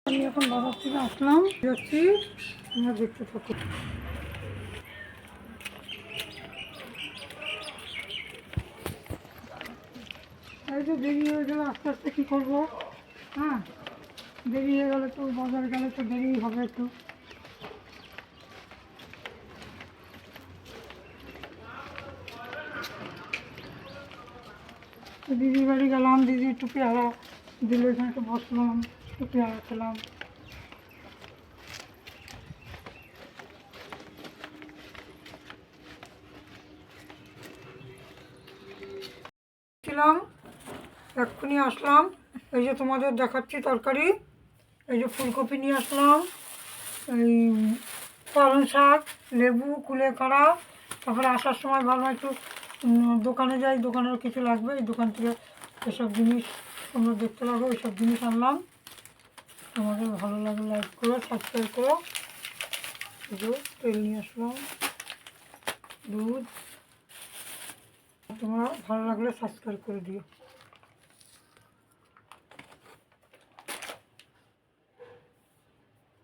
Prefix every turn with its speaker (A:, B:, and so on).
A: আমি এখন বাজার থেকে আসলাম, যাচ্ছি, তোমরা দেখতে থাকো। এই যে দেরি হয়ে গেলে আস্তে আস্তে কী করবো, হ্যাঁ দেরি হয়ে গেলে তো বাজার গেলে তো দেরি হবে একটু। দিদির বাড়ি গেলাম, দিদি একটু পেয়ারা দিল, এখানে একটু বসলাম, একটু পেয়ারা খেলাম। ছিলাম, এক্ষুনি আসলাম। এই যে তোমাদের দেখাচ্ছি তরকারি, এই যে ফুলকপি নিয়ে আসলাম, এই পালং শাক, লেবু, কুলেখাড়া। তারপরে আসার সময় ভাবলাম একটু দোকানে যাই, দোকানেরও কিছু লাগবে, এই দোকান থেকে এসব জিনিস তোমরা দেখতে লাগবে, ওইসব জিনিস আনলাম। তোমাদের ভালো লাগলে লাইক করো, সাবস্ক্রাইব করো। এই যে তেল নিয়ে আসলাম, দুধ, তোমরা ভালো লাগলে সাবস্ক্রাইব করে দিও।